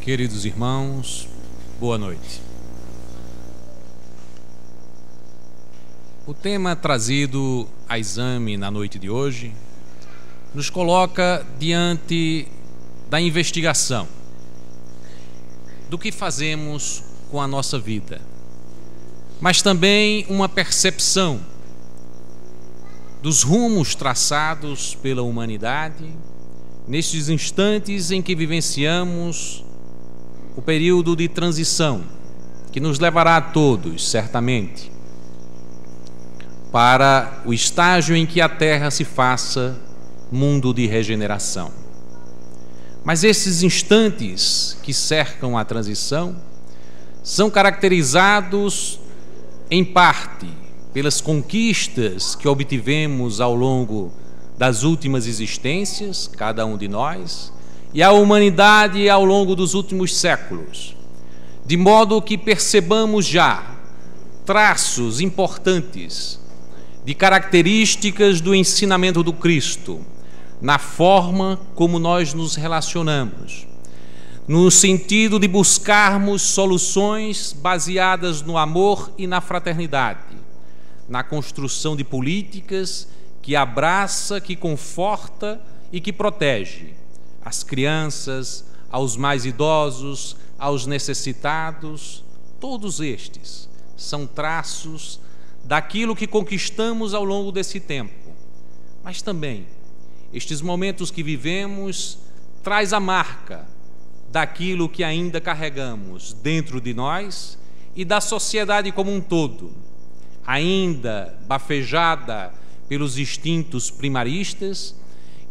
Queridos irmãos, boa noite. O tema trazido a exame na noite de hoje nos coloca diante da investigação do que fazemos com a nossa vida, mas também uma percepção dos rumos traçados pela humanidade nestes instantes em que vivenciamos o período de transição que nos levará a todos, certamente, para o estágio em que a Terra se faça mundo de regeneração. Mas esses instantes que cercam a transição são caracterizados, em parte, pelas conquistas que obtivemos ao longo das últimas existências, cada um de nós, e a humanidade ao longo dos últimos séculos, de modo que percebamos já traços importantes de características do ensinamento do Cristo, na forma como nós nos relacionamos, no sentido de buscarmos soluções baseadas no amor e na fraternidade, na construção de políticas que abraça, que conforta e que protege as crianças, aos mais idosos, aos necessitados. Todos estes são traços daquilo que conquistamos ao longo desse tempo. Mas também, estes momentos que vivemos traz a marca daquilo que ainda carregamos dentro de nós e da sociedade como um todo, ainda bafejada pelos instintos primaristas,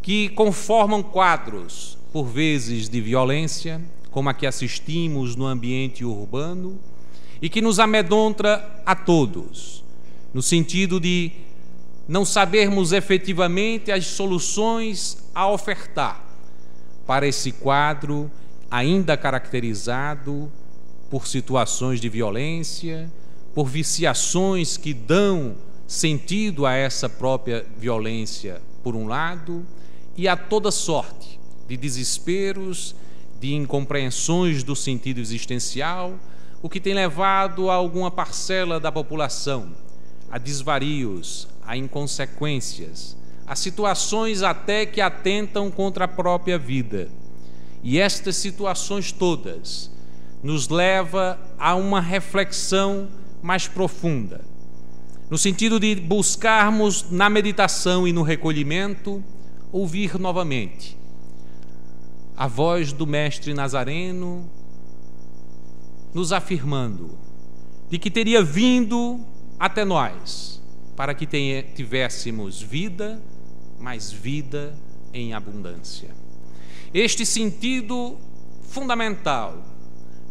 que conformam quadros, por vezes, de violência, como a que assistimos no ambiente urbano, e que nos amedronta a todos, no sentido de não sabermos efetivamente as soluções a ofertar para esse quadro ainda caracterizado por situações de violência, por viciações que dão sentido a essa própria violência, por um lado, e a toda sorte de desesperos, de incompreensões do sentido existencial, o que tem levado a alguma parcela da população a desvarios, a inconsequências, a situações até que atentam contra a própria vida. E estas situações todas nos levam a uma reflexão mais profunda, no sentido de buscarmos na meditação e no recolhimento ouvir novamente a voz do Mestre Nazareno nos afirmando de que teria vindo até nós para que tivéssemos vida, mas vida em abundância. Este sentido fundamental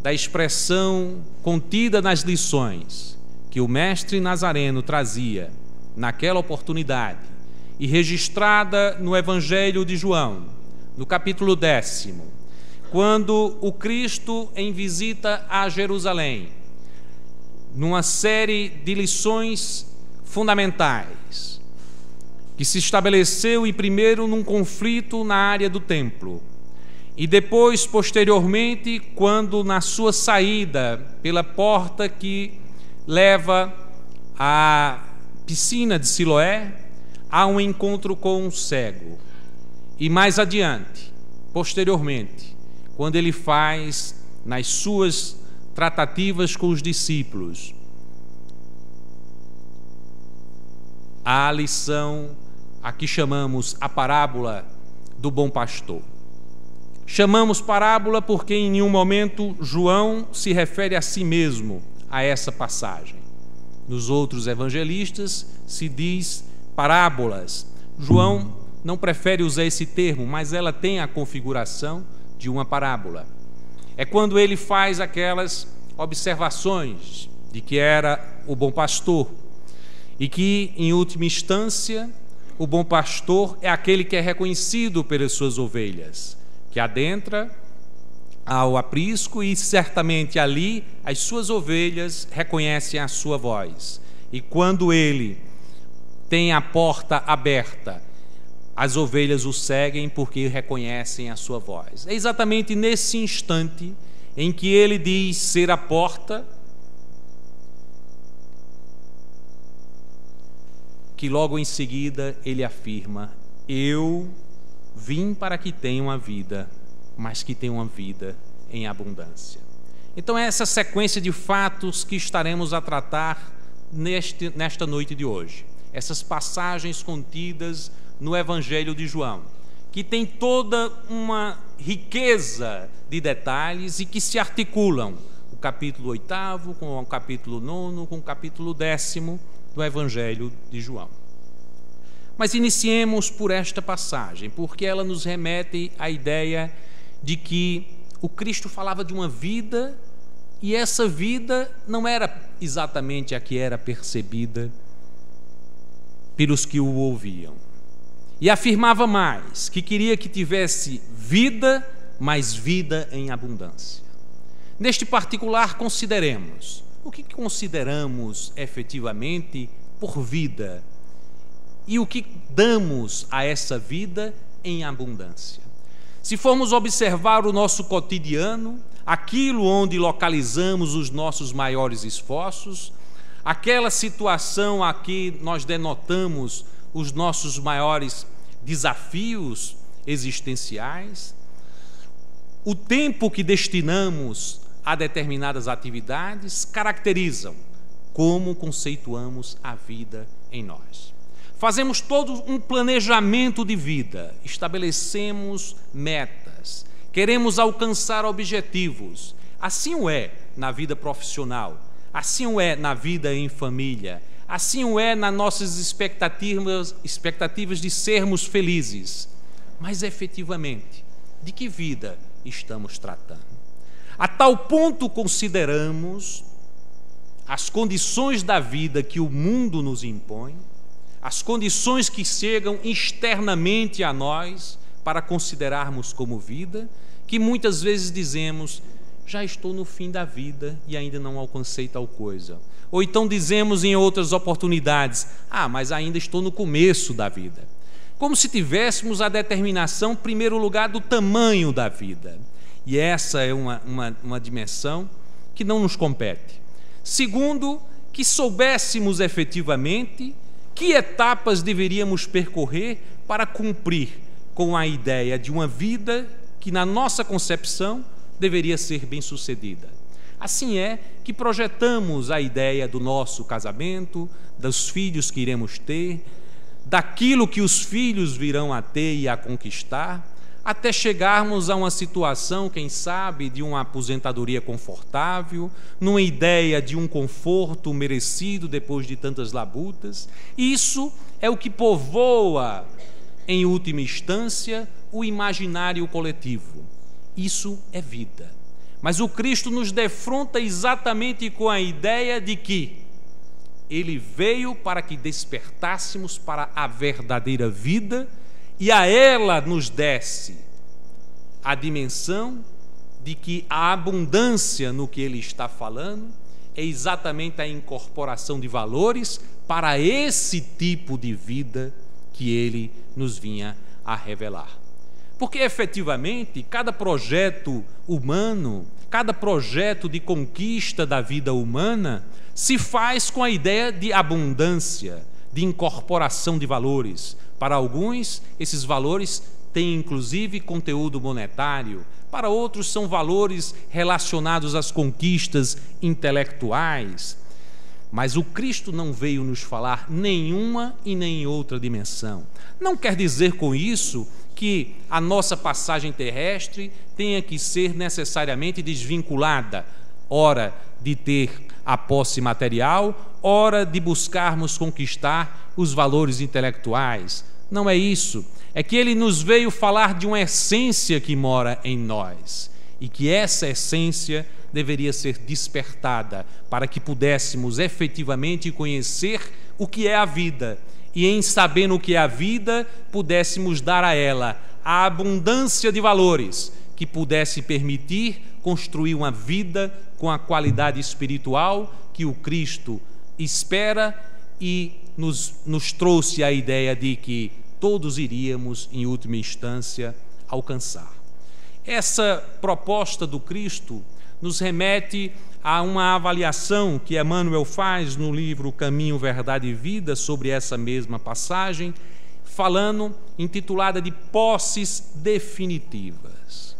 da expressão contida nas lições que o Mestre Nazareno trazia naquela oportunidade e registrada no Evangelho de João, no capítulo 10, quando o Cristo, em visita a Jerusalém, numa série de lições fundamentais, que se estabeleceu em primeiro num conflito na área do templo, e depois, posteriormente, quando na sua saída pela porta que leva à piscina de Siloé, há um encontro com um cego. E mais adiante, posteriormente, quando ele faz nas suas tratativas com os discípulos a lição a que chamamos a parábola do bom pastor. Chamamos parábola porque em nenhum momento João se refere a si mesmo a essa passagem. Nos outros evangelistas se diz parábolas. João não prefere usar esse termo, mas ela tem a configuração de uma parábola. É quando ele faz aquelas observações de que era o bom pastor e que, em última instância, o bom pastor é aquele que é reconhecido pelas suas ovelhas, que adentra ao aprisco e certamente ali as suas ovelhas reconhecem a sua voz. E quando ele tem a porta aberta as ovelhas o seguem porque reconhecem a sua voz. É exatamente nesse instante em que ele diz ser a porta, que logo em seguida ele afirma: eu vim para que tenham a vida, mas que tenham a vida em abundância. Então é essa sequência de fatos que estaremos a tratar nesta noite de hoje. Essas passagens contidas no Evangelho de João, que tem toda uma riqueza de detalhes e que se articulam o capítulo 8º com o capítulo 9º, com o capítulo 10º do Evangelho de João. Mas iniciemos por esta passagem, porque ela nos remete à ideia de que o Cristo falava de uma vida, e essa vida não era exatamente a que era percebida pelos que o ouviam. E afirmava mais, que queria que tivesse vida, mas vida em abundância. Neste particular, consideremos o que consideramos efetivamente por vida e o que damos a essa vida em abundância. Se formos observar o nosso cotidiano, aquilo onde localizamos os nossos maiores esforços, aquela situação a que nós denotamos os nossos maiores desafios existenciais, o tempo que destinamos a determinadas atividades caracterizam como conceituamos a vida em nós. Fazemos todo um planejamento de vida, estabelecemos metas, queremos alcançar objetivos. Assim o é na vida profissional, assim o é na vida em família, assim o é nas nossas expectativas de sermos felizes. Mas efetivamente, de que vida estamos tratando? A tal ponto consideramos as condições da vida que o mundo nos impõe, as condições que chegam externamente a nós para considerarmos como vida, que muitas vezes dizemos: já estou no fim da vida e ainda não alcancei tal coisa. Ou então dizemos em outras oportunidades: mas ainda estou no começo da vida. Como se tivéssemos a determinação, em primeiro lugar, do tamanho da vida. E essa é uma dimensão que não nos compete. Segundo, que soubéssemos efetivamente que etapas deveríamos percorrer para cumprir com a ideia de uma vida que, na nossa concepção, deveria ser bem-sucedida. Assim é que projetamos a ideia do nosso casamento, dos filhos que iremos ter, daquilo que os filhos virão a ter e a conquistar, até chegarmos a uma situação, quem sabe, de uma aposentadoria confortável, numa ideia de um conforto merecido depois de tantas labutas. Isso é o que povoa, em última instância, o imaginário coletivo. Isso é vida. Mas o Cristo nos defronta exatamente com a ideia de que Ele veio para que despertássemos para a verdadeira vida e a ela nos desse a dimensão de que a abundância no que Ele está falando é exatamente a incorporação de valores para esse tipo de vida que Ele nos vinha a revelar. Porque, efetivamente, cada projeto humano, cada projeto de conquista da vida humana se faz com a ideia de abundância, de incorporação de valores. Para alguns, esses valores têm, inclusive, conteúdo monetário. Para outros, são valores relacionados às conquistas intelectuais. Mas o Cristo não veio nos falar nenhuma e nem outra dimensão. Não quer dizer com isso que a nossa passagem terrestre tenha que ser necessariamente desvinculada, ora de ter a posse material, ora de buscarmos conquistar os valores intelectuais. Não é isso. É que Ele nos veio falar de uma essência que mora em nós e que essa essência deveria ser despertada para que pudéssemos efetivamente conhecer o que é a vida e, em sabendo o que é a vida, pudéssemos dar a ela a abundância de valores que pudesse permitir construir uma vida com a qualidade espiritual que o Cristo espera e nos trouxe a ideia de que todos iríamos, em última instância, alcançar. Essa proposta do Cristo nos remete a uma avaliação que Emmanuel faz no livro Caminho, Verdade e Vida sobre essa mesma passagem, falando, intitulada de Posses Definitivas.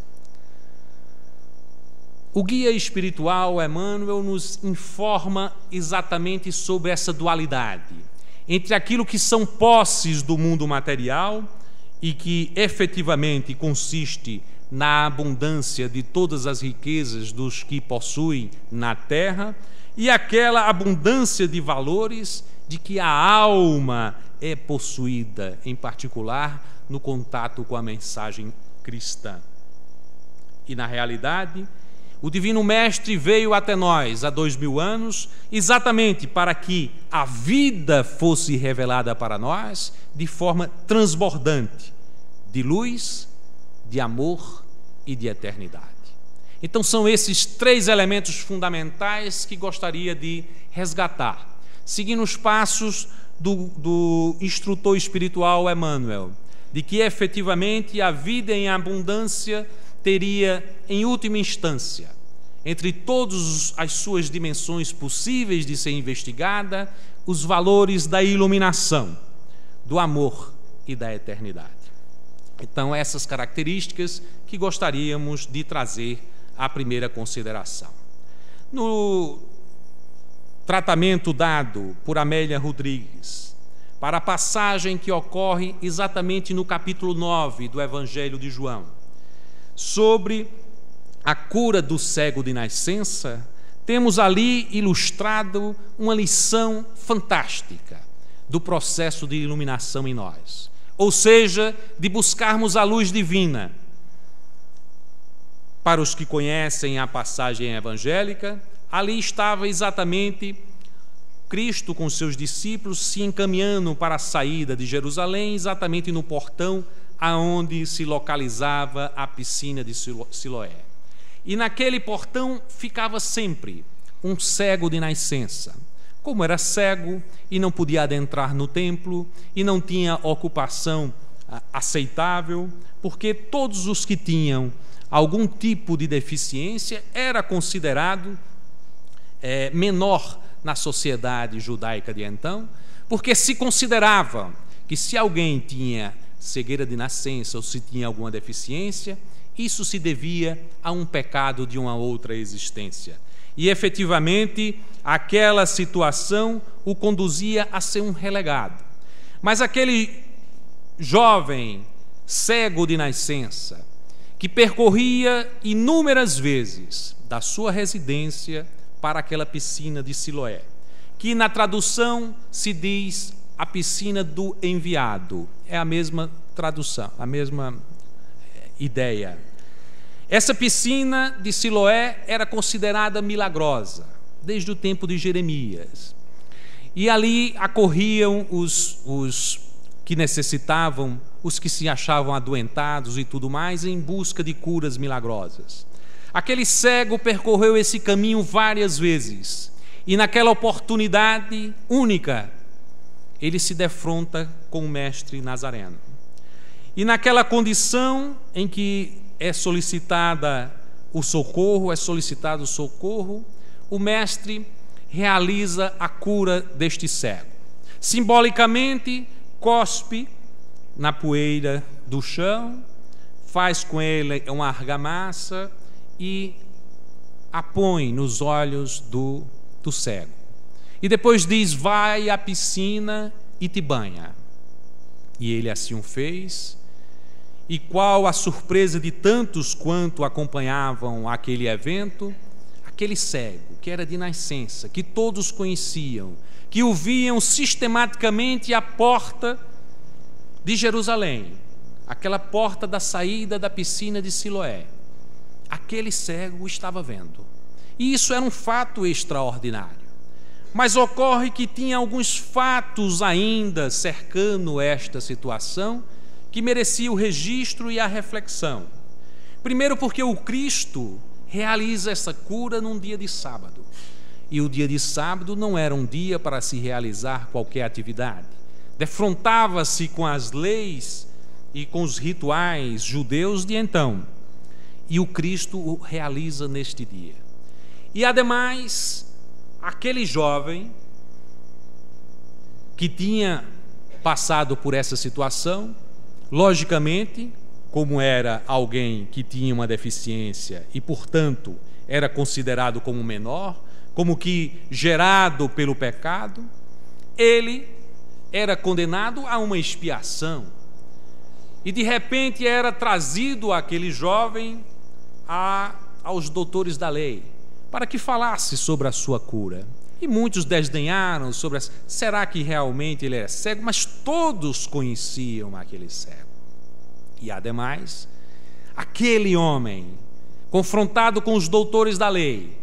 O guia espiritual Emmanuel nos informa exatamente sobre essa dualidade entre aquilo que são posses do mundo material e que efetivamente consiste na abundância de todas as riquezas dos que possuem na terra, e aquela abundância de valores de que a alma é possuída, em particular no contato com a mensagem cristã. E na realidade, o Divino Mestre veio até nós há 2000 anos exatamente para que a vida fosse revelada para nós de forma transbordante, de luz, de amor e de eternidade. Então são esses três elementos fundamentais que gostaria de resgatar, seguindo os passos do instrutor espiritual Emmanuel, de que efetivamente a vida em abundância teria, em última instância, entre todas as suas dimensões possíveis de ser investigada, os valores da iluminação, do amor e da eternidade. Então, essas características que gostaríamos de trazer à primeira consideração. No tratamento dado por Amélia Rodrigues para a passagem que ocorre exatamente no capítulo 9 do Evangelho de João, sobre a cura do cego de nascença, temos ali ilustrado uma lição fantástica do processo de iluminação em nós, ou seja, de buscarmos a luz divina. Para os que conhecem a passagem evangélica, ali estava exatamente Cristo com seus discípulos se encaminhando para a saída de Jerusalém, exatamente no portão aonde se localizava a piscina de Siloé. E naquele portão ficava sempre um cego de nascença. Como era cego e não podia adentrar no templo e não tinha ocupação aceitável, porque todos os que tinham algum tipo de deficiência era considerado menor na sociedade judaica de então, porque se considerava que se alguém tinha cegueira de nascença ou se tinha alguma deficiência, isso se devia a um pecado de uma outra existência. E efetivamente aquela situação o conduzia a ser um relegado. Mas aquele jovem cego de nascença, que percorria inúmeras vezes da sua residência para aquela piscina de Siloé, que na tradução se diz a piscina do enviado, é a mesma tradução, a mesma ideia. Essa piscina de Siloé era considerada milagrosa desde o tempo de Jeremias, e ali acorriam os que necessitavam, os que se achavam adoentados e tudo mais, em busca de curas milagrosas. Aquele cego percorreu esse caminho várias vezes, e naquela oportunidade única, ele se defronta com o mestre Nazareno. E naquela condição em que é solicitado o socorro, o mestre realiza a cura deste cego. Simbolicamente, cospe na poeira do chão, faz com ele uma argamassa e a põe nos olhos do cego. E depois diz: vai à piscina e te banha. E ele assim o fez. E qual a surpresa de tantos quanto acompanhavam aquele evento? Aquele cego, que era de nascença, que todos conheciam, que o viam sistematicamente à porta de Jerusalém, aquela porta da saída da piscina de Siloé. Aquele cego o estava vendo. E isso era um fato extraordinário. Mas ocorre que tinha alguns fatos ainda cercando esta situação que merecia o registro e a reflexão. Primeiro, porque o Cristo realiza essa cura num dia de sábado. E o dia de sábado não era um dia para se realizar qualquer atividade. defrontava-se com as leis e com os rituais judeus de então. E o Cristo o realiza neste dia. E ademais, aquele jovem que tinha passado por essa situação, logicamente, como era alguém que tinha uma deficiência e, portanto, era considerado como menor, como que gerado pelo pecado, ele era condenado a uma expiação. E de repente era trazido aquele jovem aos doutores da lei, para que falasse sobre a sua cura. E muitos desdenharam sobre será que realmente ele era cego? Mas todos conheciam aquele cego. E ademais, aquele homem, confrontado com os doutores da lei,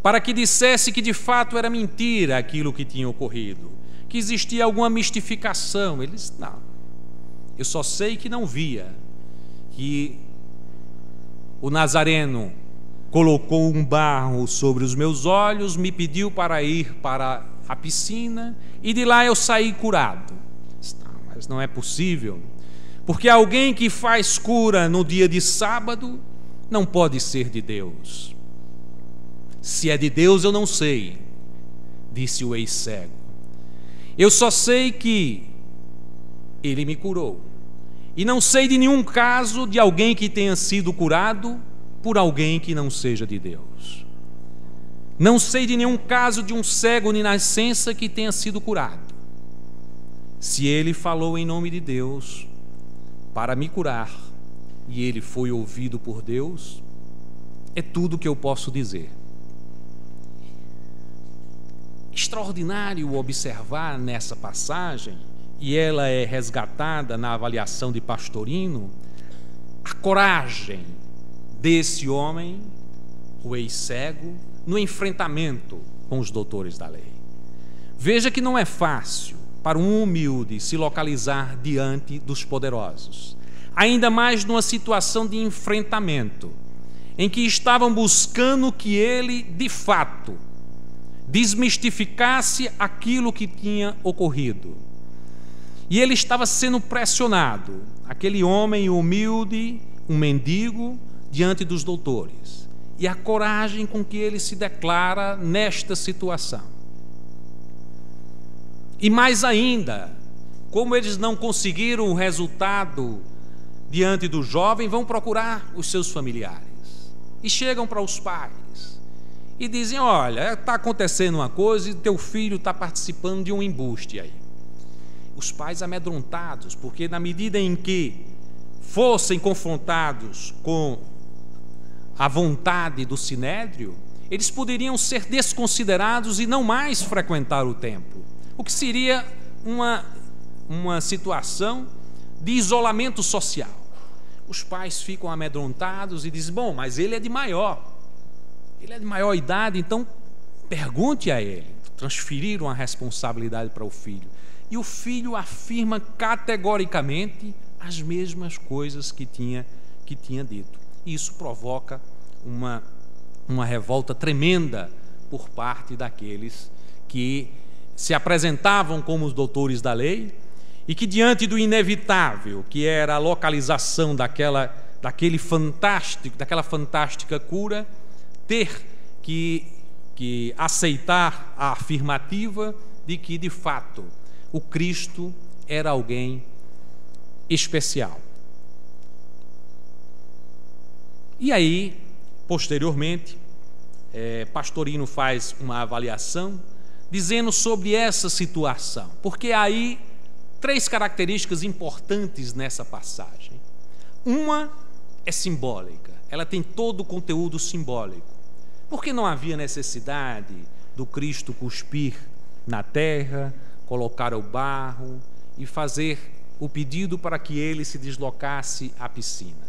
para que dissesse que de fato era mentira aquilo que tinha ocorrido, que existia alguma mistificação. Ele disse: não, eu só sei que não via, que o Nazareno colocou um barro sobre os meus olhos, me pediu para ir para a piscina e de lá eu saí curado. Mas não é possível, porque alguém que faz cura no dia de sábado não pode ser de Deus. Se é de Deus eu não sei, disse o ex-cego. Eu só sei que ele me curou. E não sei de nenhum caso de alguém que tenha sido curado por alguém que não seja de Deus. Não sei de nenhum caso de um cego de nascença que tenha sido curado. Se ele falou em nome de Deus para me curar e ele foi ouvido por Deus, é tudo que eu posso dizer. Extraordinário observar nessa passagem, e ela é resgatada na avaliação de Pastorino, a coragem desse homem, o ex-cego, no enfrentamento com os doutores da lei. Veja que não é fácil para um humilde se localizar diante dos poderosos, ainda mais numa situação de enfrentamento, em que estavam buscando que ele, de fato, desmistificasse aquilo que tinha ocorrido. E ele estava sendo pressionado, aquele homem humilde, um mendigo, diante dos doutores. E a coragem com que ele se declara nesta situação. E mais ainda, como eles não conseguiram o resultado diante do jovem, vão procurar os seus familiares. E chegam para os pais e dizem: olha, está acontecendo uma coisa e teu filho está participando de um embuste aí. Os pais amedrontados, porque na medida em que fossem confrontados com a vontade do sinédrio, eles poderiam ser desconsiderados e não mais frequentar o templo, o que seria uma situação de isolamento social. Os pais ficam amedrontados e dizem: bom, mas ele é de maior idade, então pergunte a ele. Transferiram a responsabilidade para o filho. E o filho afirma categoricamente as mesmas coisas que tinha dito. Isso provoca uma revolta tremenda por parte daqueles que se apresentavam como os doutores da lei e que, diante do inevitável, que era a localização daquela fantástica cura, ter que aceitar a afirmativa de que, de fato, o Cristo era alguém especial. E aí, posteriormente, Pastorino faz uma avaliação dizendo sobre essa situação, porque há aí 3 características importantes nessa passagem. Uma é simbólica, ela tem todo o conteúdo simbólico, porque não havia necessidade do Cristo cuspir na terra, colocar o barro e fazer o pedido para que ele se deslocasse à piscina.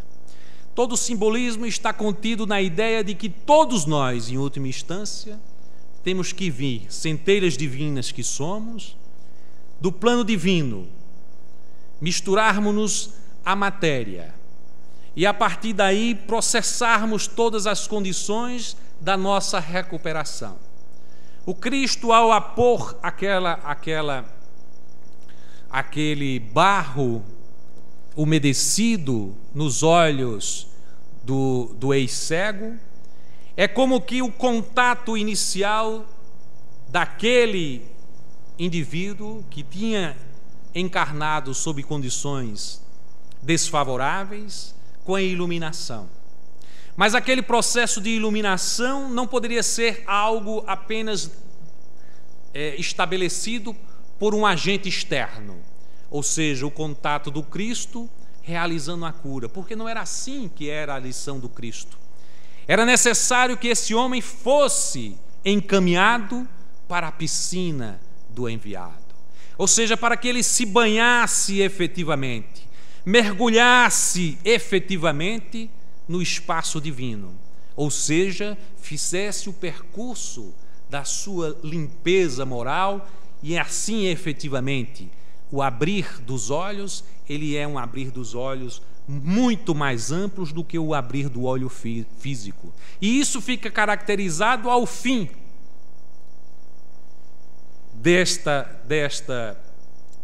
Todo o simbolismo está contido na ideia de que todos nós, em última instância, temos que vir, centelhas divinas que somos, do plano divino, misturarmos-nos à matéria e, a partir daí, processarmos todas as condições da nossa recuperação. O Cristo, ao apor aquele barro umedecido nos olhos do ex-cego, é como que o contato inicial daquele indivíduo que tinha encarnado sob condições desfavoráveis com a iluminação. Mas aquele processo de iluminação não poderia ser algo apenas estabelecido por um agente externo, ou seja, o contato do Cristo realizando a cura, porque não era assim que era a lição do Cristo. Era necessário que esse homem fosse encaminhado para a piscina do enviado, ou seja, para que ele se banhasse efetivamente, mergulhasse efetivamente no espaço divino, ou seja, fizesse o percurso da sua limpeza moral, e assim efetivamente o abrir dos olhos, ele é um abrir dos olhos muito mais amplos do que o abrir do olho físico, e isso fica caracterizado ao fim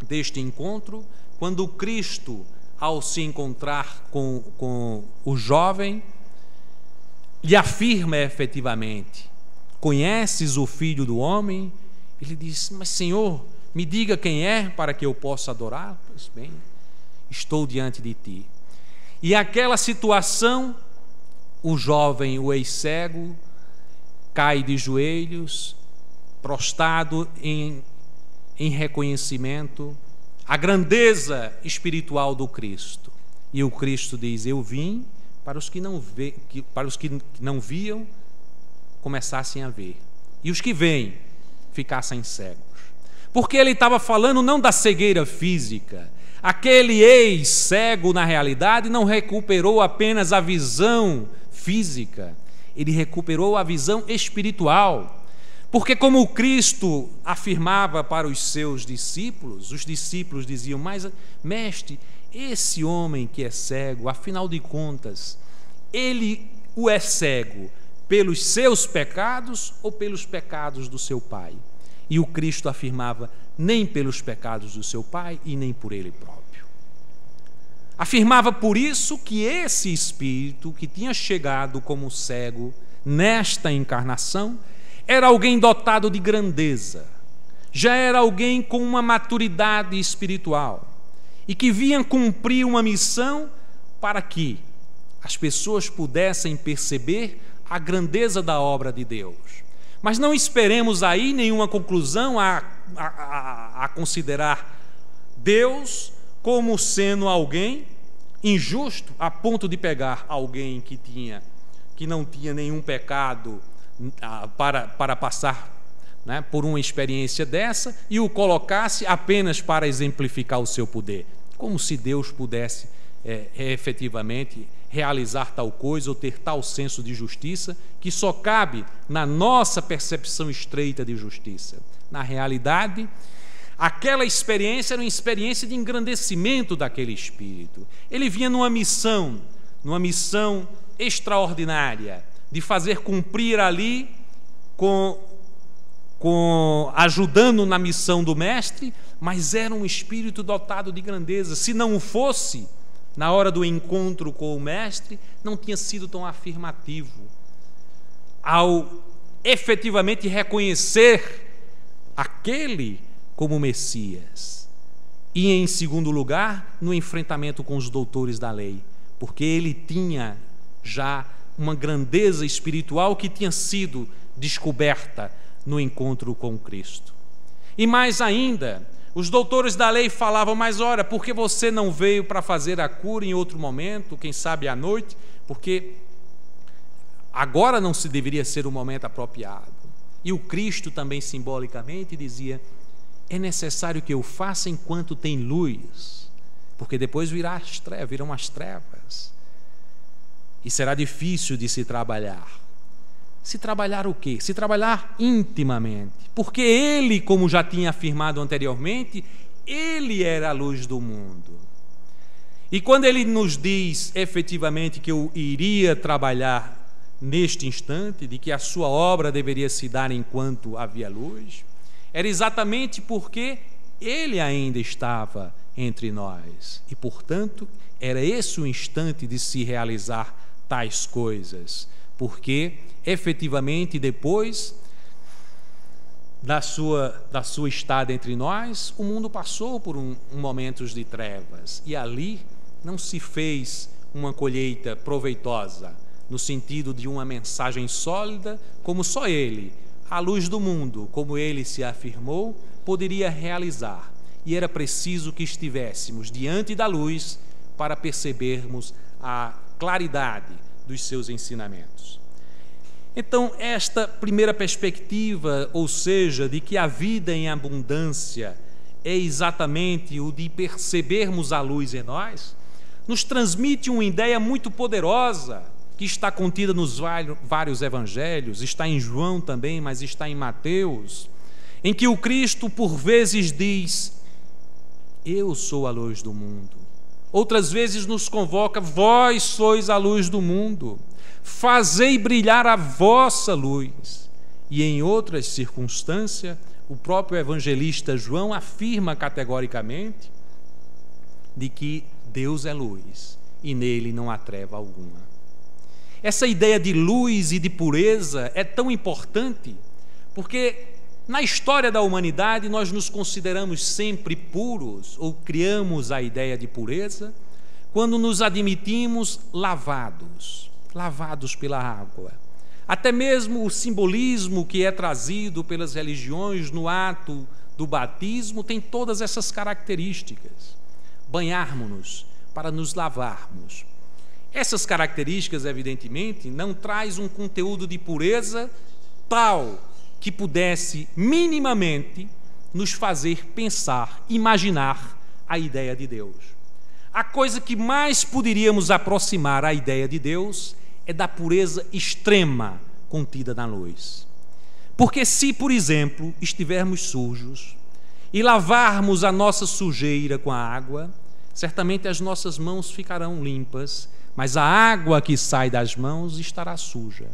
deste encontro, quando Cristo, ao se encontrar com o jovem, lhe afirma efetivamente: conheces o Filho do Homem? Ele diz: mas Senhor, me diga quem é para que eu possa adorar. Pois bem, estou diante de ti. E aquela situação, o jovem, o ex-cego, cai de joelhos, prostrado em reconhecimento a grandeza espiritual do Cristo. E o Cristo diz: eu vim para os que não viam começassem a ver, e os que veem ficassem cegos. Porque ele estava falando não da cegueira física. Aquele ex-cego, na realidade, não recuperou apenas a visão física, ele recuperou a visão espiritual. Porque, como o Cristo afirmava para os seus discípulos, os discípulos diziam: mas, mestre, esse homem que é cego, afinal de contas, ele o é cego pelos seus pecados ou pelos pecados do seu pai? E o Cristo afirmava: nem pelos pecados do seu pai e nem por ele próprio. Afirmava por isso que esse espírito que tinha chegado como cego nesta encarnação era alguém dotado de grandeza, já era alguém com uma maturidade espiritual e que vinha cumprir uma missão para que as pessoas pudessem perceber a grandeza da obra de Deus. Mas não esperemos aí nenhuma conclusão a considerar Deus como sendo alguém injusto a ponto de pegar alguém que não tinha nenhum pecado para passar, né, por uma experiência dessa, e o colocasse apenas para exemplificar o seu poder, como se Deus pudesse efetivamente realizar tal coisa ou ter tal senso de justiça que só cabe na nossa percepção estreita de justiça. Na realidade, aquela experiência era uma experiência de engrandecimento daquele espírito. Ele vinha numa missão extraordinária, de fazer cumprir ali, ajudando na missão do mestre, mas era um espírito dotado de grandeza. Se não o fosse, na hora do encontro com o mestre, não tinha sido tão afirmativo ao efetivamente reconhecer aquele como Messias. E, em segundo lugar, no enfrentamento com os doutores da lei, porque ele tinha já uma grandeza espiritual que tinha sido descoberta no encontro com Cristo. E mais ainda, os doutores da lei falavam: mas ora, por que você não veio para fazer a cura em outro momento, quem sabe à noite? Porque agora não se deveria ser o momento apropriado. E o Cristo também simbolicamente dizia: é necessário que eu faça enquanto tem luz, porque depois virão as trevas. E será difícil de se trabalhar. Se trabalhar o quê? Se trabalhar intimamente. Porque ele, como já tinha afirmado anteriormente, ele era a luz do mundo. E quando ele nos diz efetivamente que eu iria trabalhar neste instante, de que a sua obra deveria se dar enquanto havia luz, era exatamente porque Ele ainda estava entre nós e, portanto, era esse o instante de se realizar tais coisas, porque efetivamente depois da sua estada entre nós, o mundo passou por momentos de trevas, e ali não se fez uma colheita proveitosa, no sentido de uma mensagem sólida, como só Ele, a luz do mundo, como Ele se afirmou, poderia realizar. E era preciso que estivéssemos diante da luz para percebermos a claridade dos seus ensinamentos. Então, esta primeira perspectiva, ou seja, de que a vida em abundância é exatamente o de percebermos a luz em nós, nos transmite uma ideia muito poderosa, que está contida nos vários evangelhos, está em João também, mas está em Mateus, em que o Cristo por vezes diz: eu sou a luz do mundo. Outras vezes nos convoca: vós sois a luz do mundo, fazei brilhar a vossa luz. E em outras circunstâncias, o próprio evangelista João afirma categoricamente de que Deus é luz e nele não há treva alguma. Essa ideia de luz e de pureza é tão importante porque na história da humanidade nós nos consideramos sempre puros, ou criamos a ideia de pureza quando nos admitimos lavados pela água. Até mesmo o simbolismo que é trazido pelas religiões no ato do batismo tem todas essas características. Banharmos-nos para nos lavarmos. Essas características, evidentemente, não traz um conteúdo de pureza tal que pudesse minimamente nos fazer pensar, imaginar a ideia de Deus. A coisa que mais poderíamos aproximar à ideia de Deus é da pureza extrema contida na luz. Porque se, por exemplo, estivermos sujos e lavarmos a nossa sujeira com a água, certamente as nossas mãos ficarão limpas, mas a água que sai das mãos estará suja.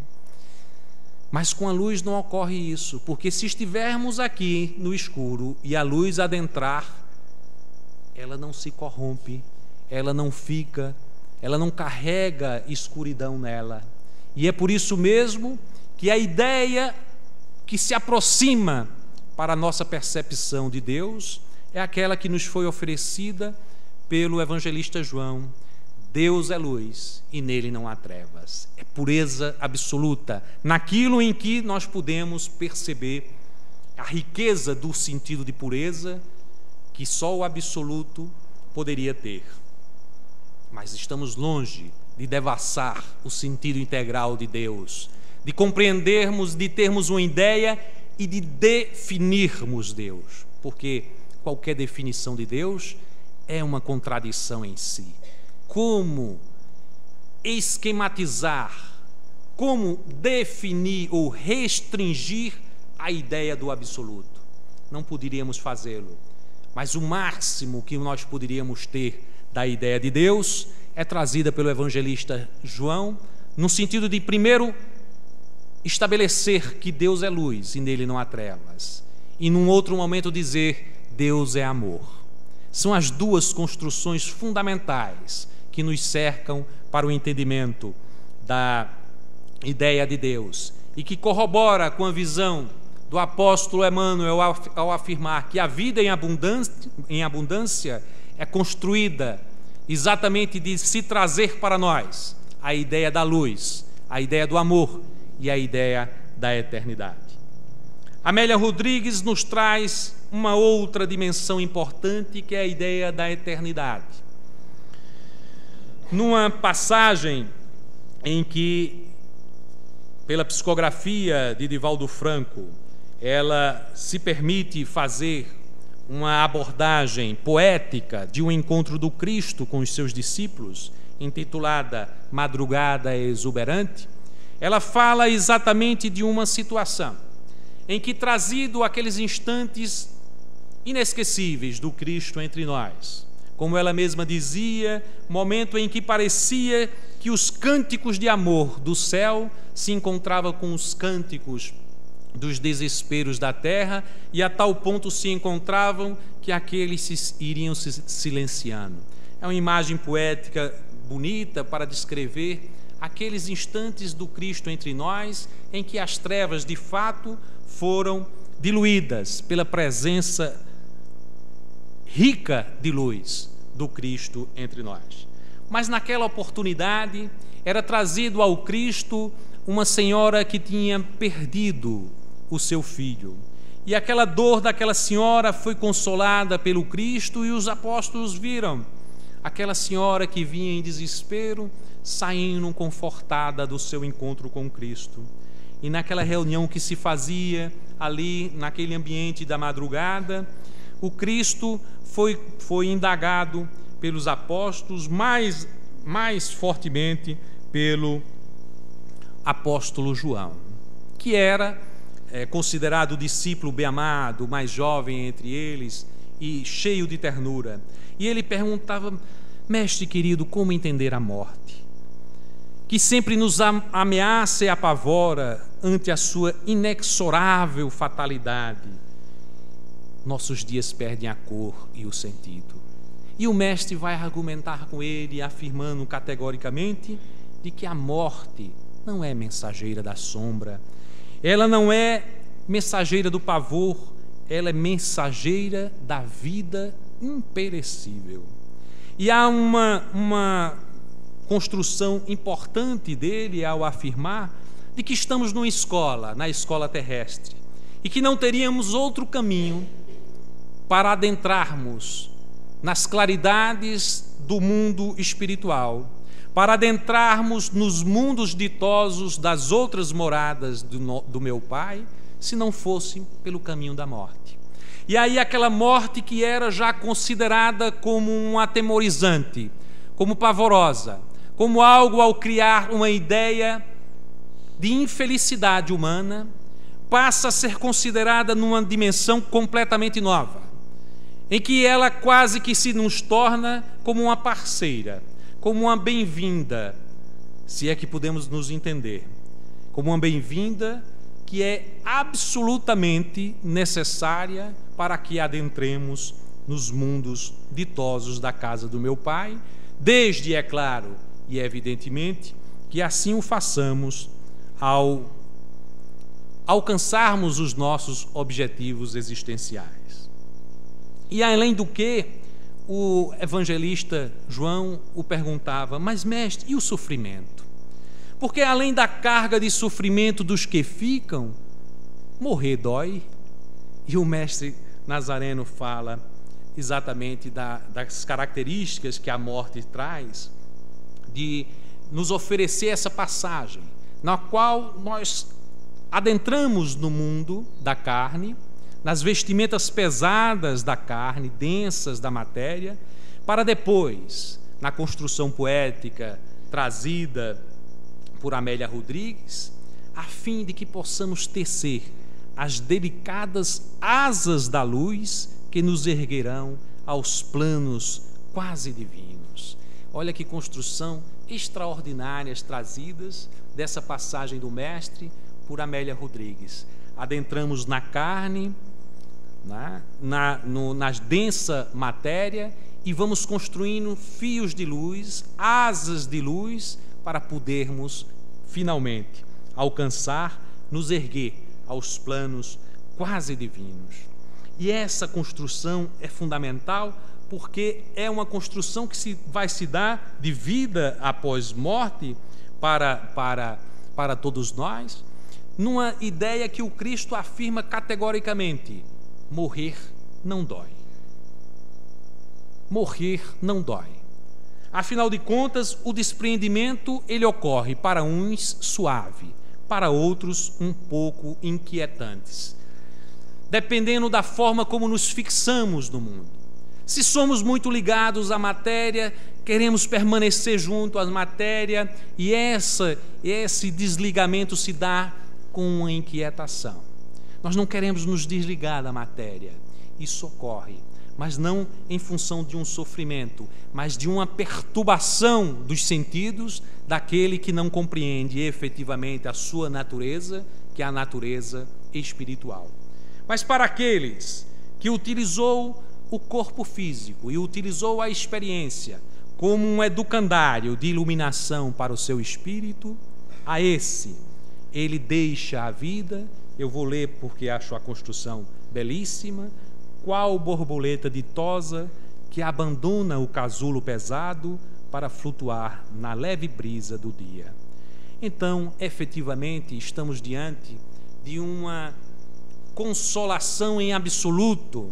Mas com a luz não ocorre isso, porque se estivermos aqui no escuro e a luz adentrar, ela não se corrompe, ela não fica, ela não carrega escuridão nela. E é por isso mesmo que a ideia que se aproxima para a nossa percepção de Deus é aquela que nos foi oferecida pelo evangelista João: Deus é luz e nele não há trevas. É pureza absoluta, naquilo em que nós podemos perceber a riqueza do sentido de pureza que só o absoluto poderia ter. Mas estamos longe de devassar o sentido integral de Deus, de compreendermos, de termos uma ideia e de definirmos Deus, porque qualquer definição de Deus é uma contradição em si. Como esquematizar, como definir ou restringir a ideia do absoluto? Não poderíamos fazê-lo, mas o máximo que nós poderíamos ter da ideia de Deus é trazida pelo evangelista João, no sentido de, primeiro, estabelecer que Deus é luz e nele não há trevas, e num outro momento dizer: Deus é amor. São as duas construções fundamentais que nos cercam para o entendimento da ideia de Deus e que corrobora com a visão do apóstolo Emmanuel ao afirmar que a vida em abundância é construída exatamente de se trazer para nós a ideia da luz, a ideia do amor e a ideia da eternidade. Amélia Rodrigues nos traz uma outra dimensão importante, que é a ideia da eternidade. Numa passagem em que, pela psicografia de Divaldo Franco, ela se permite fazer uma abordagem poética de um encontro do Cristo com os seus discípulos, intitulada Madrugada Exuberante, ela fala exatamente de uma situação em que, trazido aqueles instantes inesquecíveis do Cristo entre nós, como ela mesma dizia, momento em que parecia que os cânticos de amor do céu se encontravam com os cânticos dos desesperos da terra, e a tal ponto se encontravam que aqueles iriam se silenciando. É uma imagem poética bonita para descrever aqueles instantes do Cristo entre nós, em que as trevas de fato foram diluídas pela presença rica de luz do Cristo entre nós. Mas naquela oportunidade era trazido ao Cristo uma senhora que tinha perdido o seu filho. E aquela dor daquela senhora foi consolada pelo Cristo, e os apóstolos viram aquela senhora que vinha em desespero, saindo confortada do seu encontro com Cristo. E naquela reunião que se fazia ali, naquele ambiente da madrugada, o Cristo foi indagado pelos apóstolos, mais fortemente pelo apóstolo João, que era considerado o discípulo bem-amado, o mais jovem entre eles e cheio de ternura. E ele perguntava: mestre querido, como entender a morte, que sempre nos ameaça e apavora ante a sua inexorável fatalidade? Nossos dias perdem a cor e o sentido. E o mestre vai argumentar com ele, afirmando categoricamente de que a morte não é mensageira da sombra, ela não é mensageira do pavor, ela é mensageira da vida imperecível. E há uma construção importante dele ao afirmar de que estamos numa escola, na escola terrestre, e que não teríamos outro caminho para adentrarmos nas claridades do mundo espiritual, para adentrarmos nos mundos ditosos das outras moradas do meu Pai, se não fosse pelo caminho da morte. E aí aquela morte que era já considerada como um atemorizante, como pavorosa, como algo ao criar uma ideia de infelicidade humana, passa a ser considerada numa dimensão completamente nova, em que ela quase que se nos torna como uma parceira, como uma bem-vinda, se é que podemos nos entender, como uma bem-vinda que é absolutamente necessária para que adentremos nos mundos ditosos da casa do meu Pai, desde, é claro e evidentemente, que assim o façamos ao alcançarmos os nossos objetivos existenciais. E além do que, o evangelista João o perguntava: mas mestre, e o sofrimento? Porque além da carga de sofrimento dos que ficam, morrer dói. E o mestre Nazareno fala exatamente das características que a morte traz, de nos oferecer essa passagem, na qual nós adentramos no mundo da carne, nas vestimentas pesadas da carne, densas da matéria, para depois, na construção poética trazida por Amélia Rodrigues, a fim de que possamos tecer as delicadas asas da luz que nos erguerão aos planos quase divinos. Olha que construção extraordinárias trazidas dessa passagem do mestre por Amélia Rodrigues. Adentramos na carne, na densa matéria, e vamos construindo fios de luz, asas de luz, para podermos finalmente alcançar, nos erguer aos planos quase divinos. E essa construção é fundamental, porque é uma construção que vai se dar de vida após morte para todos nós, numa ideia que o Cristo afirma categoricamente: morrer não dói. Morrer não dói. Afinal de contas, o despreendimento ele ocorre para uns suave, para outros um pouco inquietantes, dependendo da forma como nos fixamos no mundo. Se somos muito ligados à matéria, queremos permanecer junto à matéria, e esse desligamento se dá com uma inquietação. Nós não queremos nos desligar da matéria. Isso ocorre, mas não em função de um sofrimento, mas de uma perturbação dos sentidos daquele que não compreende efetivamente a sua natureza, que é a natureza espiritual. Mas para aqueles que utilizou o corpo físico e utilizou a experiência como um educandário de iluminação para o seu espírito, a esse ele deixa a vida. Eu vou ler porque acho a construção belíssima. Qual borboleta ditosa que abandona o casulo pesado para flutuar na leve brisa do dia. Então, efetivamente, estamos diante de uma consolação em absoluto.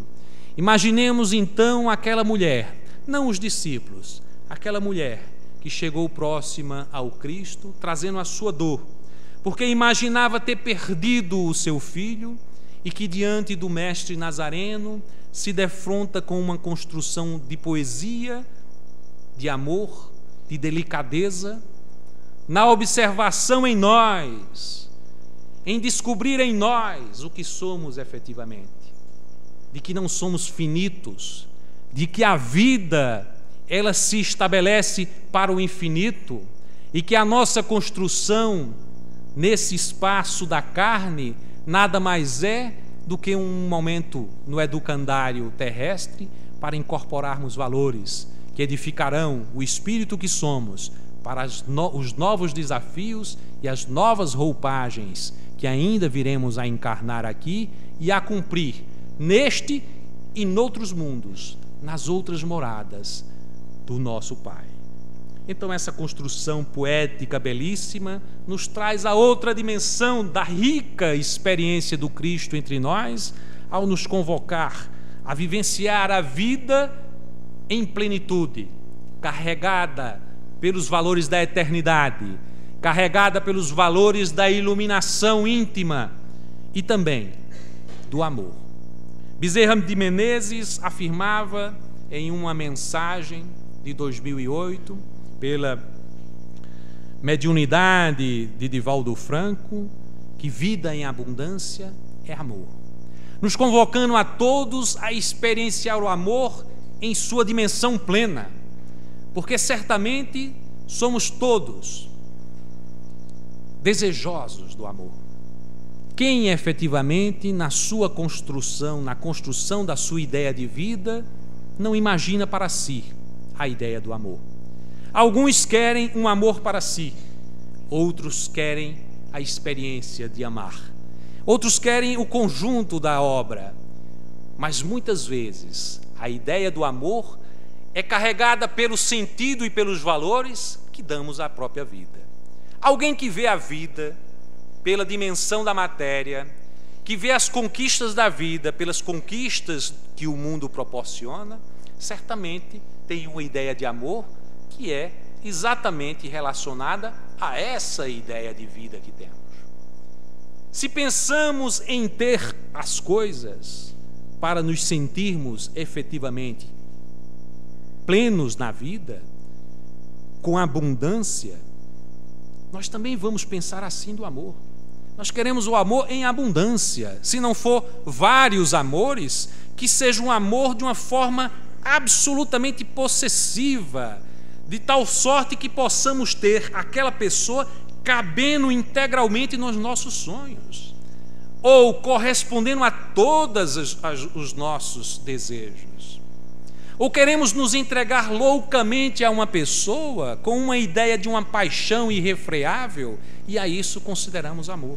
Imaginemos então aquela mulher, não os discípulos, aquela mulher que chegou próxima ao Cristo, trazendo a sua dor, porque imaginava ter perdido o seu filho e que diante do mestre Nazareno se defronta com uma construção de poesia, de amor, de delicadeza, na observação em nós, em descobrir em nós o que somos efetivamente, de que não somos finitos, de que a vida ela se estabelece para o infinito e que a nossa construção nesse espaço da carne nada mais é do que um momento no educandário terrestre para incorporarmos valores que edificarão o espírito que somos para os novos desafios e as novas roupagens que ainda viremos a encarnar aqui e a cumprir neste e noutros mundos, nas outras moradas do nosso Pai. Então essa construção poética belíssima nos traz a outra dimensão da rica experiência do Cristo entre nós, ao nos convocar a vivenciar a vida em plenitude, carregada pelos valores da eternidade, carregada pelos valores da iluminação íntima e também do amor. Bezerra de Menezes afirmava em uma mensagem de 2008, pela mediunidade de Divaldo Franco, que vida em abundância é amor, nos convocando a todos a experienciar o amor em sua dimensão plena, porque certamente somos todos desejosos do amor. Quem efetivamente na sua construção, na construção da sua ideia de vida, não imagina para si a ideia do amor? Alguns querem um amor para si, outros querem a experiência de amar, outros querem o conjunto da obra, mas muitas vezes a ideia do amor é carregada pelo sentido e pelos valores que damos à própria vida. Alguém que vê a vida pela dimensão da matéria, que vê as conquistas da vida pelas conquistas que o mundo proporciona, certamente tem uma ideia de amor que é exatamente relacionada a essa ideia de vida que temos. Se pensamos em ter as coisas para nos sentirmos efetivamente plenos na vida, com abundância, nós também vamos pensar assim do amor. Nós queremos o amor em abundância, se não for vários amores, que seja um amor de uma forma absolutamente possessiva, de tal sorte que possamos ter aquela pessoa cabendo integralmente nos nossos sonhos, ou correspondendo a todos os nossos desejos. Ou queremos nos entregar loucamente a uma pessoa com uma ideia de uma paixão irrefreável e a isso consideramos amor.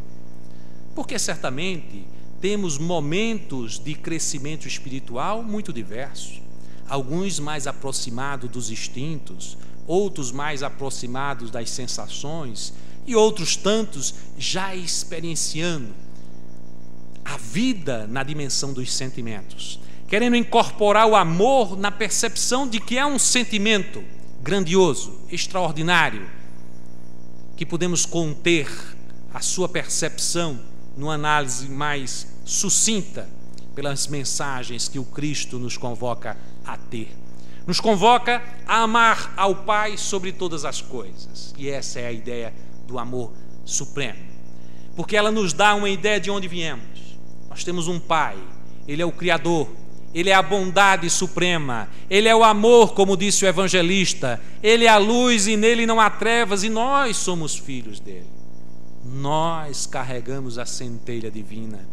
Porque certamente temos momentos de crescimento espiritual muito diversos. Alguns mais aproximados dos instintos, outros mais aproximados das sensações e outros tantos já experienciando a vida na dimensão dos sentimentos, querendo incorporar o amor na percepção de que é um sentimento grandioso, extraordinário, que podemos conter a sua percepção numa análise mais sucinta pelas mensagens que o Cristo nos convoca a ter. Nos convoca a amar ao Pai sobre todas as coisas. E essa é a ideia do amor supremo. Porque ela nos dá uma ideia de onde viemos. Nós temos um Pai, Ele é o Criador, Ele é a bondade suprema, Ele é o amor, como disse o evangelista, Ele é a luz e nele não há trevas, e nós somos filhos dele. nós carregamos a centelha divina.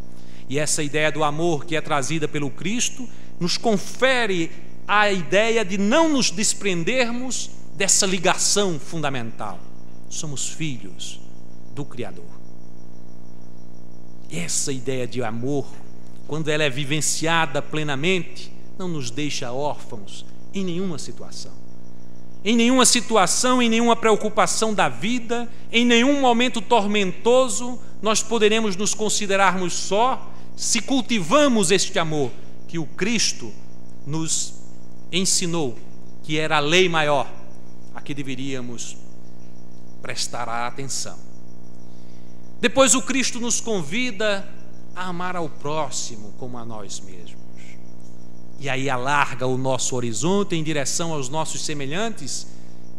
E essa ideia do amor que é trazida pelo Cristo nos confere a ideia de não nos desprendermos dessa ligação fundamental. Somos filhos do Criador. Essa ideia de amor, quando ela é vivenciada plenamente, não nos deixa órfãos em nenhuma situação. Em nenhuma situação, em nenhuma preocupação da vida, em nenhum momento tormentoso, nós poderemos nos considerarmos só se cultivamos este amor que o Cristo nos ensinou, que era a lei maior, a que deveríamos prestar atenção. Depois o Cristo nos convida a amar ao próximo como a nós mesmos. E aí alarga o nosso horizonte em direção aos nossos semelhantes,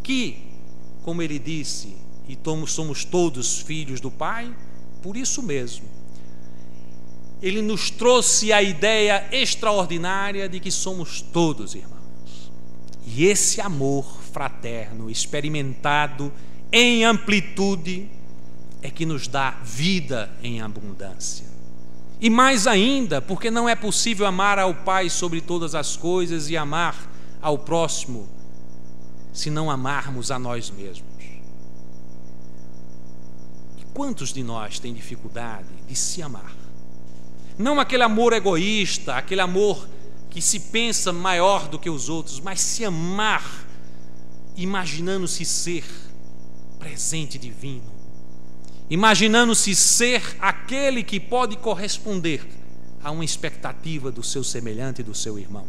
que, como ele disse, e somos todos filhos do Pai, por isso mesmo, ele nos trouxe a ideia extraordinária de que somos todos irmãos. E esse amor fraterno, experimentado em amplitude, é que nos dá vida em abundância. E mais ainda, porque não é possível amar ao Pai sobre todas as coisas e amar ao próximo se não amarmos a nós mesmos. E quantos de nós têm dificuldade de se amar? Não aquele amor egoísta, aquele amor que se pensa maior do que os outros, mas se amar, imaginando-se ser presente divino, imaginando-se ser aquele que pode corresponder a uma expectativa do seu semelhante e do seu irmão.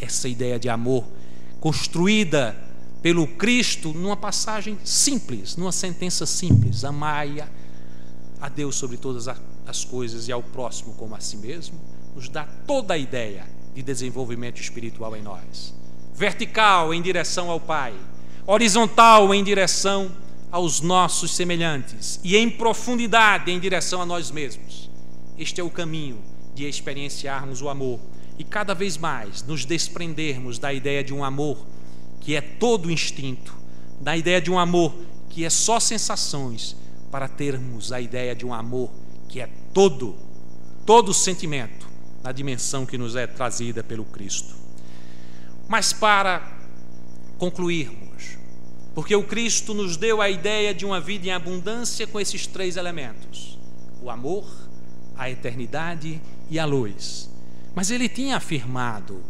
Essa ideia de amor construída pelo Cristo numa passagem simples, numa sentença simples: amai a Deus sobre todas as coisas e ao próximo como a si mesmo, nos dá toda a ideia de desenvolvimento espiritual em nós. Vertical em direção ao Pai, horizontal em direção aos nossos semelhantes e em profundidade em direção a nós mesmos. Este é o caminho de experienciarmos o amor e cada vez mais nos desprendermos da ideia de um amor que é todo instinto, da ideia de um amor que é só sensações, para termos a ideia de um amor que é todo sentimento na dimensão que nos é trazida pelo Cristo. Mas para concluirmos, porque o Cristo nos deu a ideia de uma vida em abundância com esses três elementos: o amor, a eternidade e a luz. Mas ele tinha afirmado,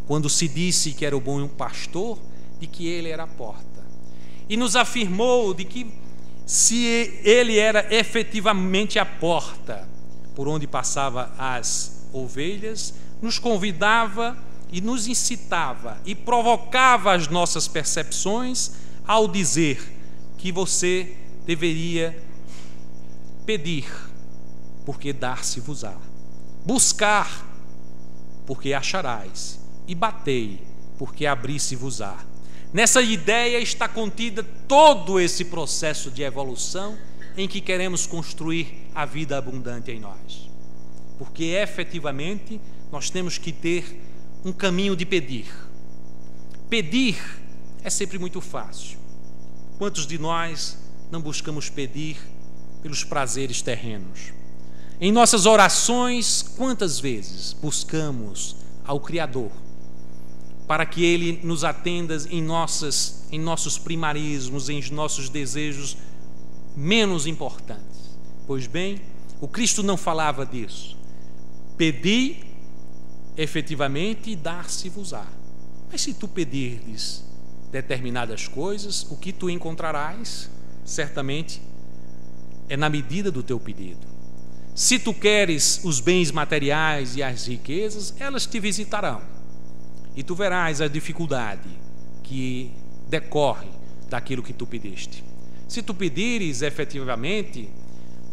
quando se disse que era o bom pastor, de que ele era a porta. E nos afirmou de que se ele era efetivamente a porta por onde passava as ovelhas, nos convidava e nos incitava e provocava as nossas percepções ao dizer que você deveria pedir, porque dar-se-vos-á, buscar, porque acharás, e batei, porque abrir-se-vos-á. Nessa ideia está contida todo esse processo de evolução em que queremos construir a vida abundante em nós. Porque efetivamente nós temos que ter um caminho de pedir. Pedir é sempre muito fácil. Quantos de nós não buscamos pedir pelos prazeres terrenos? Em nossas orações, quantas vezes buscamos ao Criador para que Ele nos atenda em nossos primarismos, em nossos desejos menos importantes? Pois bem, o Cristo não falava disso. Pedi efetivamente e dar-se-vos-á. Mas se tu pedires determinadas coisas, o que tu encontrarás, certamente, é na medida do teu pedido. Se tu queres os bens materiais e as riquezas, elas te visitarão. E tu verás a dificuldade que decorre daquilo que tu pediste. Se tu pedires efetivamente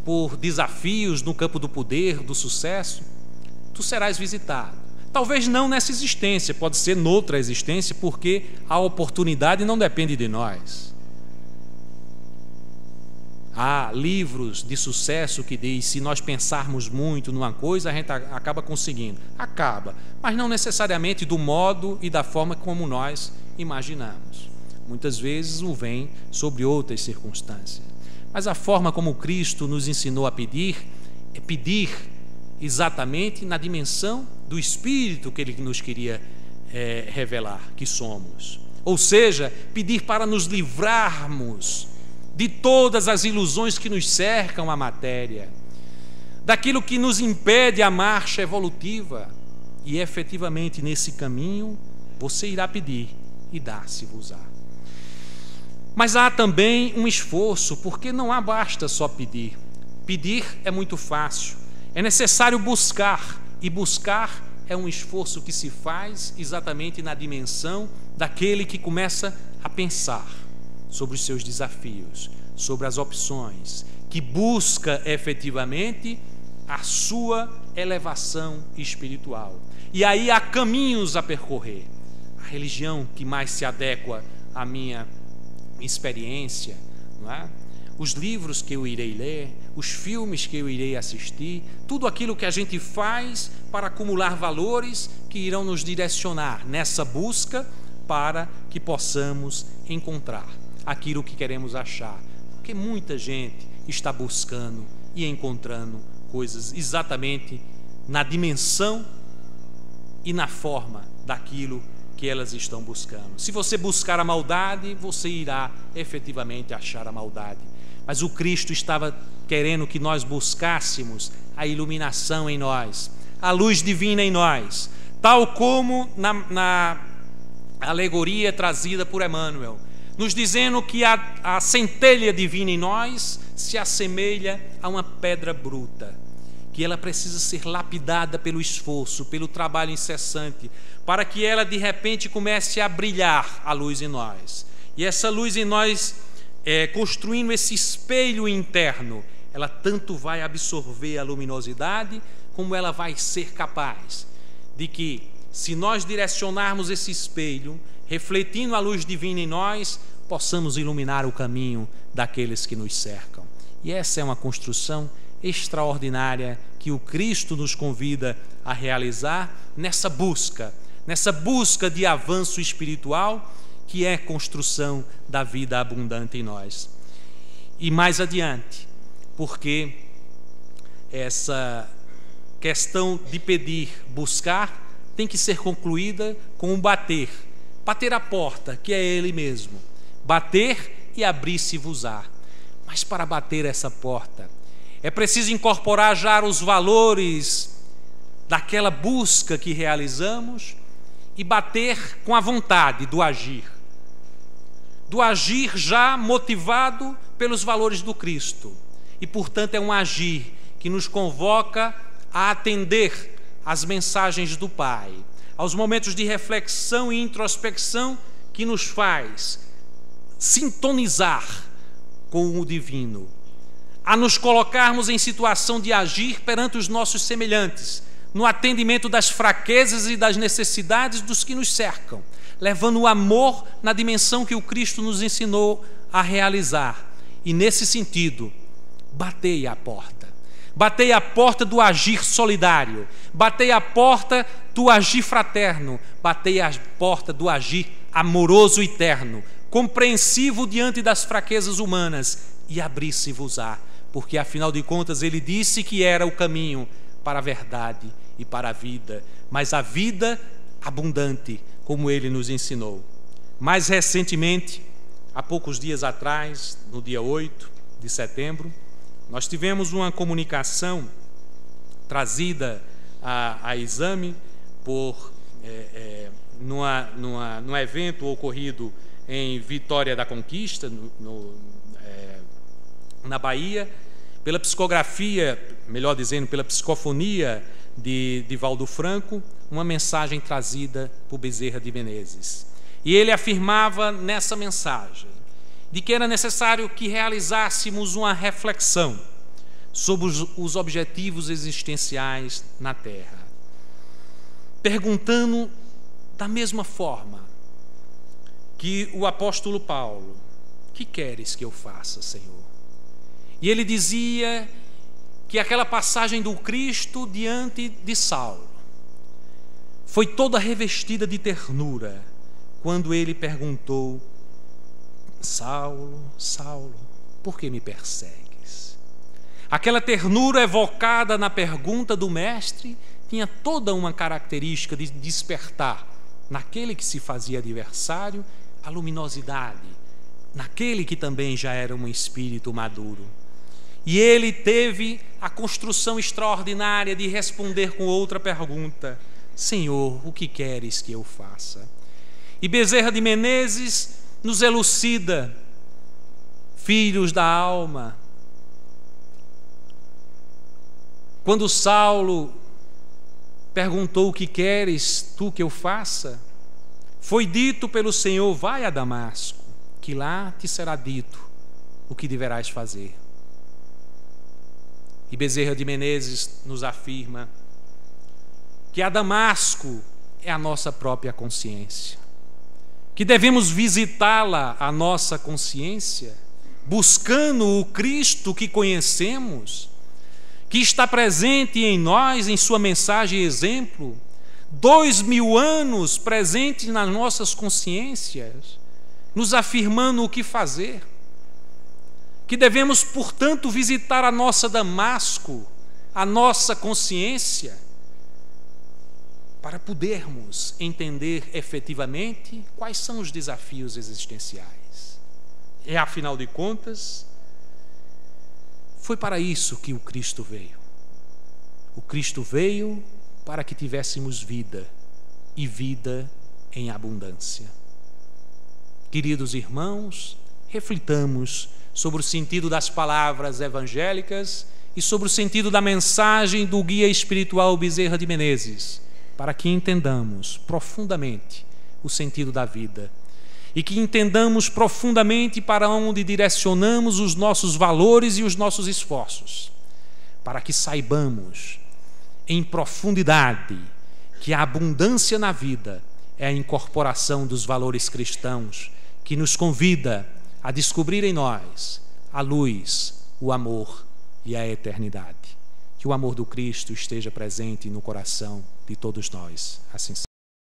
por desafios no campo do poder, do sucesso, tu serás visitado. Talvez não nessa existência, pode ser noutra existência, porque a oportunidade não depende de nós. Há livros de sucesso que diz: se nós pensarmos muito numa coisa, a gente acaba conseguindo. Acaba, mas não necessariamente do modo e da forma como nós imaginamos. Muitas vezes o vem sobre outras circunstâncias. Mas a forma como Cristo nos ensinou a pedir é pedir exatamente na dimensão do Espírito que Ele nos queria revelar que somos. Ou seja, pedir para nos livrarmos de todas as ilusões que nos cercam a matéria, daquilo que nos impede a marcha evolutiva. E efetivamente nesse caminho você irá pedir e dar-se-vos-á. Mas há também um esforço, porque não basta só pedir. Pedir é muito fácil, é necessário buscar, e buscar é um esforço que se faz exatamente na dimensão daquele que começa a pensar sobre os seus desafios, sobre as opções, que busca efetivamente a sua elevação espiritual. E aí há caminhos a percorrer. A religião que mais se adequa à minha experiência, não é? Os livros que eu irei ler, os filmes que eu irei assistir, tudo aquilo que a gente faz para acumular valores que irão nos direcionar nessa busca para que possamos encontrar aquilo que queremos achar. Porque muita gente está buscando e encontrando coisas exatamente na dimensão e na forma daquilo que elas estão buscando. Se você buscar a maldade, você irá efetivamente achar a maldade. Mas o Cristo estava querendo que nós buscássemos a iluminação em nós, a luz divina em nós, tal como na alegoria trazida por Emmanuel, nos dizendo que a centelha divina em nós se assemelha a uma pedra bruta, que ela precisa ser lapidada pelo esforço, pelo trabalho incessante, para que ela de repente comece a brilhar a luz em nós. E essa luz em nós, construindo esse espelho interno, ela tanto vai absorver a luminosidade, como ela vai ser capaz de que, se nós direcionarmos esse espelho, refletindo a luz divina em nós, possamos iluminar o caminho daqueles que nos cercam. E essa é uma construção extraordinária que o Cristo nos convida a realizar nessa busca de avanço espiritual, que é construção da vida abundante em nós. E mais adiante, porque essa questão de pedir, buscar, tem que ser concluída com um bater a porta, que é Ele mesmo, bater e abrir-se-vos-á. Mas para bater essa porta, é preciso incorporar já os valores daquela busca que realizamos e bater com a vontade do agir já motivado pelos valores do Cristo. E, portanto, é um agir que nos convoca a atender às mensagens do Pai, aos momentos de reflexão e introspecção que nos faz sintonizar com o divino, a nos colocarmos em situação de agir perante os nossos semelhantes, no atendimento das fraquezas e das necessidades dos que nos cercam, levando o amor na dimensão que o Cristo nos ensinou a realizar. E nesse sentido, batei a porta do agir solidário, batei a porta do agir fraterno, batei a porta do agir amoroso e terno, compreensivo diante das fraquezas humanas, e abri-se-vos-á, porque afinal de contas Ele disse que era o caminho para a verdade e para a vida, mas a vida abundante, como Ele nos ensinou. Mais recentemente, há poucos dias atrás, no dia 8 de setembro, nós tivemos uma comunicação trazida a exame num evento ocorrido em Vitória da Conquista, na Bahia, pela psicografia, melhor dizendo, pela psicofonia de Valdo Franco, uma mensagem trazida por Bezerra de Menezes. E ele afirmava nessa mensagem de que era necessário que realizássemos uma reflexão sobre os objetivos existenciais na Terra, perguntando da mesma forma que o apóstolo Paulo: que queres que eu faça, Senhor? E ele dizia que aquela passagem do Cristo diante de Saulo foi toda revestida de ternura, quando ele perguntou: Saulo, Saulo, por que me persegues? Aquela ternura evocada na pergunta do mestre tinha toda uma característica de despertar naquele que se fazia adversário a luminosidade, naquele que também já era um espírito maduro. E ele teve a construção extraordinária de responder com outra pergunta: Senhor, o que queres que eu faça? E Bezerra de Menezes nos elucida: filhos da alma, quando Saulo perguntou: o que queres tu que eu faça? Foi dito pelo Senhor: vai a Damasco, que lá te será dito o que deverás fazer. E Bezerra de Menezes nos afirma que a Damasco é a nossa própria consciência, que devemos visitá-la, a nossa consciência, buscando o Cristo que conhecemos, que está presente em nós, em sua mensagem e exemplo, 2000 anos presente nas nossas consciências, nos afirmando o que fazer, que devemos, portanto, visitar a nossa Damasco, a nossa consciência, para podermos entender efetivamente quais são os desafios existenciais. E, afinal de contas, foi para isso que o Cristo veio. O Cristo veio para que tivéssemos vida, e vida em abundância. Queridos irmãos, reflitamos sobre o sentido das palavras evangélicas e sobre o sentido da mensagem do guia espiritual Bezerra de Menezes, para que entendamos profundamente o sentido da vida e que entendamos profundamente para onde direcionamos os nossos valores e os nossos esforços, para que saibamos em profundidade que a abundância na vida é a incorporação dos valores cristãos, que nos convida a descobrir em nós a luz, o amor e a eternidade. Que o amor do Cristo esteja presente no coração de todos nós, assim seja.